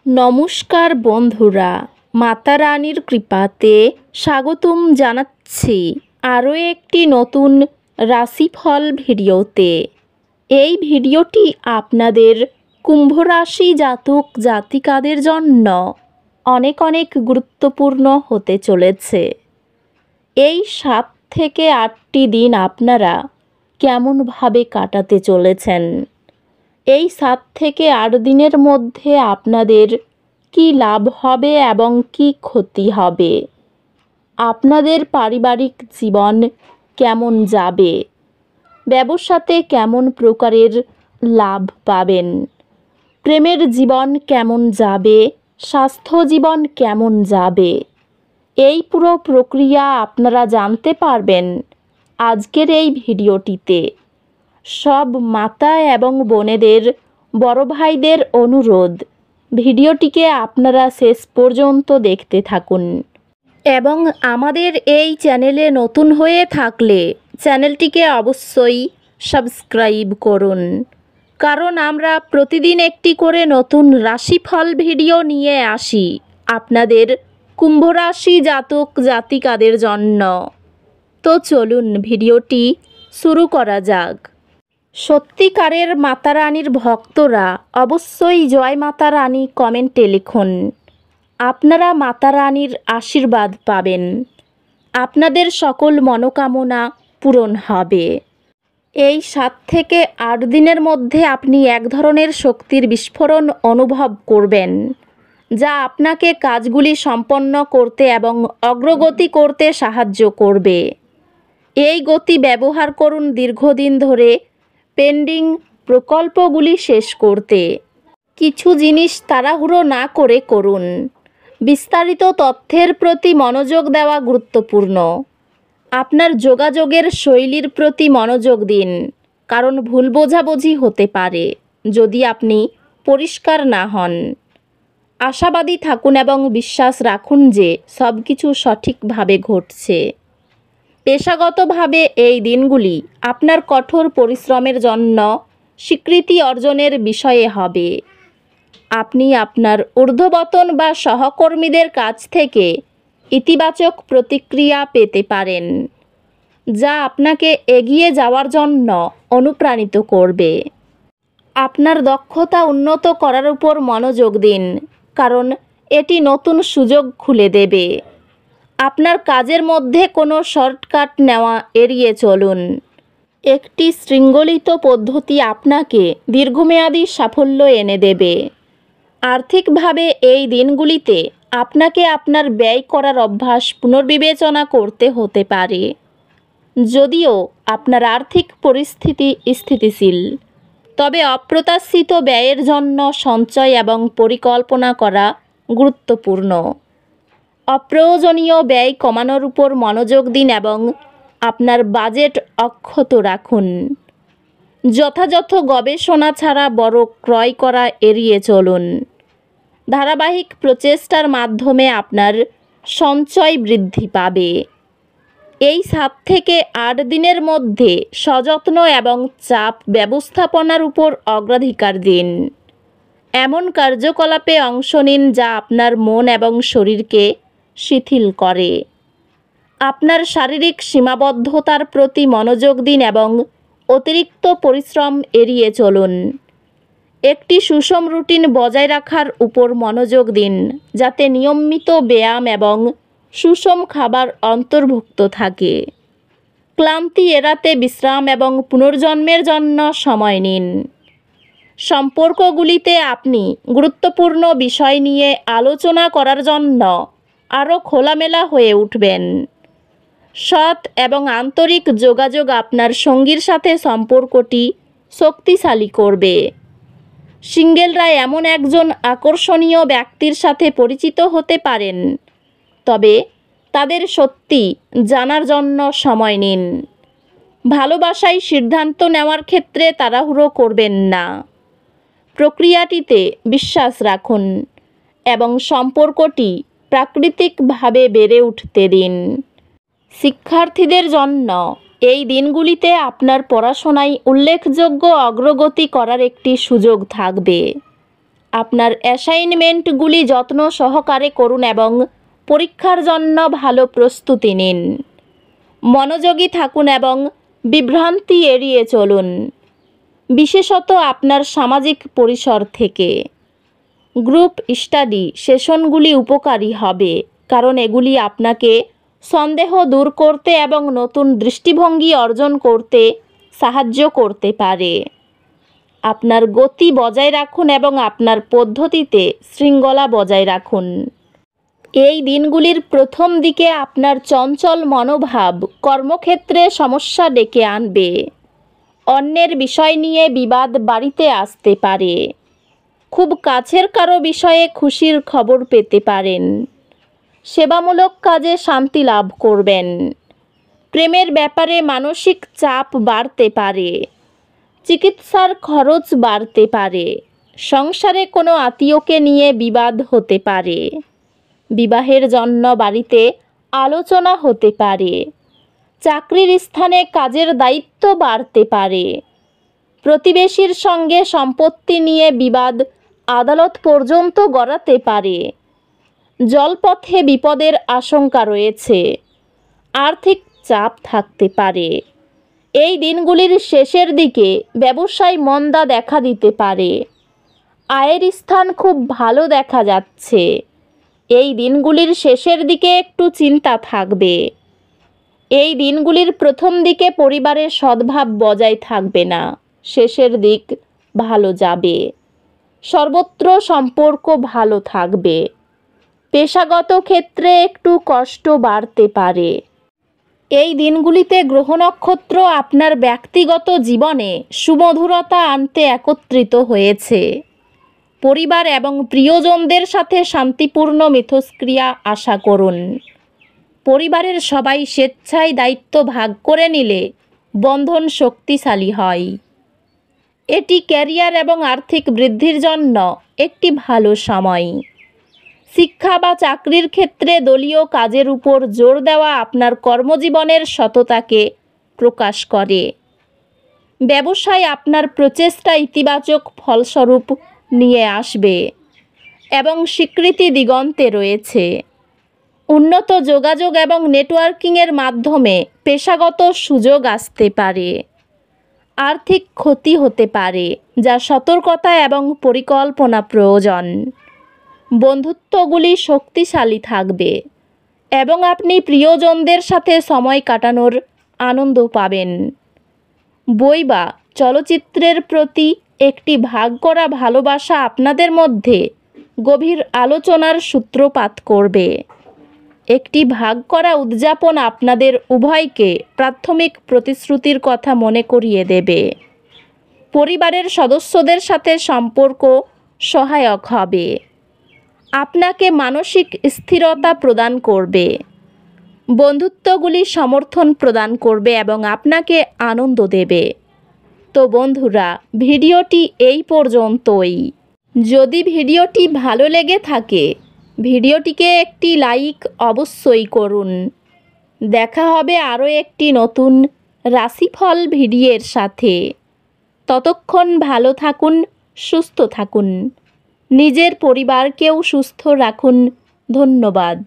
নমস্কার বন্ধুরা, মাতা রানীর কৃপাতে স্বাগতম জানাচ্ছি আরও একটি নতুন রাশিফল ভিডিওতে। এই ভিডিওটি আপনাদের কুম্ভ রাশি জাতক জাতিকাদের জন্য অনেক অনেক গুরুত্বপূর্ণ হতে চলেছে। এই 7 থেকে 8টি দিন আপনারা কেমনভাবে কাটাতে চলেছেন, এই 7 থেকে 8 দিনের মধ্যে আপনাদের কি লাভ হবে এবং কি ক্ষতি হবে, আপনাদের পারিবারিক জীবন কেমন যাবে, ব্যবসাতে কেমন প্রকারের লাভ পাবেন, প্রেমের জীবন কেমন যাবে, স্বাস্থ্য জীবন কেমন যাবে, এই পুরো প্রক্রিয়া আপনারা জানতে পারবেন আজকের এই ভিডিওটিতে। সব মাতা এবং বোনেদের, বড় ভাইদের অনুরোধ, ভিডিওটিকে আপনারা শেষ পর্যন্ত দেখতে থাকুন এবং আমাদের এই চ্যানেলে নতুন হয়ে থাকলে চ্যানেলটিকে অবশ্যই সাবস্ক্রাইব করুন, কারণ আমরা প্রতিদিন একটি করে নতুন রাশিফল ভিডিও নিয়ে আসি আপনাদের কুম্ভ রাশি জাতক জাতিকাদের জন্য। তো চলুন ভিডিওটি শুরু করা যাক। সত্যিকারের মাতা রানীর ভক্তরা অবশ্যই জয় মাতা রানী কমেন্টে লিখুন। আপনারা মাতা রানীর আশীর্বাদ পাবেন, আপনাদের সকল মনোকামনা পূরণ হবে। এই 7 থেকে 8 দিনের মধ্যে আপনি এক ধরনের শক্তির বিস্ফোরণ অনুভব করবেন, যা আপনাকে কাজগুলি সম্পন্ন করতে এবং অগ্রগতি করতে সাহায্য করবে। এই গতি ব্যবহার করুন দীর্ঘদিন ধরে পেন্ডিং প্রকল্পগুলি শেষ করতে। কিছু জিনিস তাড়াহুড়ো না করে করুন। বিস্তারিত তথ্যের প্রতি মনোযোগ দেওয়া গুরুত্বপূর্ণ। আপনার যোগাযোগের শৈলীর প্রতি মনোযোগ দিন, কারণ ভুল বোঝাবুঝি হতে পারে যদি আপনি পরিষ্কার না হন। আশাবাদী থাকুন এবং বিশ্বাস রাখুন যে সব কিছু সঠিকভাবে ঘটছে। পেশাগতভাবে এই দিনগুলি আপনার কঠোর পরিশ্রমের জন্য স্বীকৃতি অর্জনের বিষয়ে হবে। আপনি আপনার ঊর্ধ্বতন বা সহকর্মীদের কাছ থেকে ইতিবাচক প্রতিক্রিয়া পেতে পারেন, যা আপনাকে এগিয়ে যাওয়ার জন্য অনুপ্রাণিত করবে। আপনার দক্ষতা উন্নত করার উপর মনোযোগ দিন, কারণ এটি নতুন সুযোগ খুলে দেবে। আপনার কাজের মধ্যে কোনো শর্টকাট নেওয়া এড়িয়ে চলুন। একটি শৃঙ্খলিত পদ্ধতি আপনাকে দীর্ঘমেয়াদী সাফল্য এনে দেবে। আর্থিকভাবে এই দিনগুলিতে আপনাকে আপনার ব্যয় করার অভ্যাস পুনর্বিবেচনা করতে হতে পারে। যদিও আপনার আর্থিক পরিস্থিতি স্থিতিশীল, তবে অপ্রত্যাশিত ব্যয়ের জন্য সঞ্চয় এবং পরিকল্পনা করা গুরুত্বপূর্ণ। অপ্রয়োজনীয় ব্যয় কমানোর উপর মনোযোগ দিন এবং আপনার বাজেট অক্ষত রাখুন। যথাযথ গবেষণা ছাড়া বড় ক্রয় করা এড়িয়ে চলুন। ধারাবাহিক প্রচেষ্টার মাধ্যমে আপনার সঞ্চয় বৃদ্ধি পাবে। এই 7 থেকে 8 দিনের মধ্যে সযত্ন এবং চাপ ব্যবস্থাপনার উপর অগ্রাধিকার দিন। এমন কার্যকলাপে অংশ নিন যা আপনার মন এবং শরীরকে শিথিল করে। আপনার শারীরিক সীমাবদ্ধতার প্রতি মনোযোগ দিন এবং অতিরিক্ত পরিশ্রম এড়িয়ে চলুন। একটি সুষম রুটিন বজায় রাখার উপর মনোযোগ দিন, যাতে নিয়মিত ব্যায়াম এবং সুষম খাবার অন্তর্ভুক্ত থাকে। ক্লান্তি এড়াতে বিশ্রাম এবং পুনর্জন্মের জন্য সময় নিন। সম্পর্কগুলিতে আপনি গুরুত্বপূর্ণ বিষয় নিয়ে আলোচনা করার জন্য আরও খোলামেলা হয়ে উঠবেন। সৎ এবং আন্তরিক যোগাযোগ আপনার সঙ্গীর সাথে সম্পর্কটি শক্তিশালী করবে। সিঙ্গেলরা এমন একজন আকর্ষণীয় ব্যক্তির সাথে পরিচিত হতে পারেন, তবে তাদের সত্যি জানার জন্য সময় নিন। ভালোবাসায় সিদ্ধান্ত নেওয়ার ক্ষেত্রে তাড়াহুড়ো করবেন না। প্রক্রিয়াটিতে বিশ্বাস রাখুন এবং সম্পর্কটি প্রাকৃতিকভাবে বেড়ে উঠতে দিন। শিক্ষার্থীদের জন্য এই দিনগুলিতে আপনার পড়াশোনায় উল্লেখযোগ্য অগ্রগতি করার একটি সুযোগ থাকবে। আপনার অ্যাসাইনমেন্টগুলি যত্ন সহকারে করুন এবং পরীক্ষার জন্য ভালো প্রস্তুতি নিন। মনোযোগী থাকুন এবং বিভ্রান্তি এড়িয়ে চলুন, বিশেষত আপনার সামাজিক পরিসর থেকে। গ্রুপ স্টাডি সেশনগুলি উপকারী হবে, কারণ এগুলি আপনাকে সন্দেহ দূর করতে এবং নতুন দৃষ্টিভঙ্গি অর্জন করতে সাহায্য করতে পারে। আপনার গতি বজায় রাখুন এবং আপনার পদ্ধতিতে শৃঙ্খলা বজায় রাখুন। এই দিনগুলির প্রথম দিকে আপনার চঞ্চল মনোভাব কর্মক্ষেত্রে সমস্যা ডেকে আনবে। অন্যের বিষয় নিয়ে বিবাদ বাড়িতে আসতে পারে। খুব কাছের কারো বিষয়ে খুশির খবর পেতে পারেন। সেবামূলক কাজে শান্তি লাভ করবেন। প্রেমের ব্যাপারে মানসিক চাপ বাড়তে পারে। চিকিৎসার খরচ বাড়তে পারে। সংসারে কোনো আত্মীয়কে নিয়ে বিবাদ হতে পারে। বিবাহের জন্য বাড়িতে আলোচনা হতে পারে। চাকরির স্থানে কাজের দায়িত্ব বাড়তে পারে। প্রতিবেশীর সঙ্গে সম্পত্তি নিয়ে বিবাদ আদালত পর্যন্ত গড়াতে পারে। জলপথে বিপদের আশঙ্কা রয়েছে। আর্থিক চাপ থাকতে পারে। এই দিনগুলির শেষের দিকে ব্যবসায় মন্দা দেখা দিতে পারে। আয়ের স্থান খুব ভালো দেখা যাচ্ছে। এই দিনগুলির শেষের দিকে একটু চিন্তা থাকবে। এই দিনগুলির প্রথম দিকে পরিবারের সদ্ভাব বজায় থাকবে না। শেষের দিক ভালো যাবে। সর্বত্র সম্পর্ক ভালো থাকবে। পেশাগত ক্ষেত্রে একটু কষ্ট বাড়তে পারে। এই দিনগুলিতে গ্রহ নক্ষত্র আপনার ব্যক্তিগত জীবনে সুমধুরতা আনতে একত্রিত হয়েছে। পরিবার এবং প্রিয়জনদের সাথে শান্তিপূর্ণ মিথস্ক্রিয়া আশা করুন। পরিবারের সবাই স্বেচ্ছায় দায়িত্ব ভাগ করে নিলে বন্ধন শক্তিশালী হয়। এটি ক্যারিয়ার এবং আর্থিক বৃদ্ধির জন্য একটি ভালো সময়। শিক্ষা বা চাকরির ক্ষেত্রে দলীয় কাজের উপর জোর দেওয়া আপনার কর্মজীবনের সততাকে প্রকাশ করে। ব্যবসায় আপনার প্রচেষ্টা ইতিবাচক ফলস্বরূপ নিয়ে আসবে এবং স্বীকৃতি দিগন্তে রয়েছে। উন্নত যোগাযোগ এবং নেটওয়ার্কিংয়ের মাধ্যমে পেশাগত সুযোগ আসতে পারে। আর্থিক ক্ষতি হতে পারে, যা সতর্কতা এবং পরিকল্পনা প্রয়োজন। বন্ধুত্বগুলি শক্তিশালী থাকবে এবং আপনি প্রিয়জনদের সাথে সময় কাটানোর আনন্দ পাবেন। বই বা চলচ্চিত্রের প্রতি একটি ভাগ করা ভালোবাসা আপনাদের মধ্যে গভীর আলোচনার সূত্রপাত করবে। একটি ভাগ করা উদযাপন আপনাদের উভয়কে প্রাথমিক প্রতিশ্রুতির কথা মনে করিয়ে দেবে। পরিবারের সদস্যদের সাথে সম্পর্ক সহায়ক হবে। আপনাকে মানসিক স্থিরতা প্রদান করবে। বন্ধুত্বগুলি সমর্থন প্রদান করবে এবং আপনাকে আনন্দ দেবে। তো বন্ধুরা, ভিডিওটি এই পর্যন্তই। যদি ভিডিওটি ভালো লেগে থাকে, ভিডিওটিকে একটি লাইক অবশ্যই করুন। দেখা হবে আরও একটি নতুন রাশিফল ভিডিওর সাথে। ততক্ষণ ভালো থাকুন, সুস্থ থাকুন। নিজের পরিবারকেও সুস্থ রাখুন। ধন্যবাদ।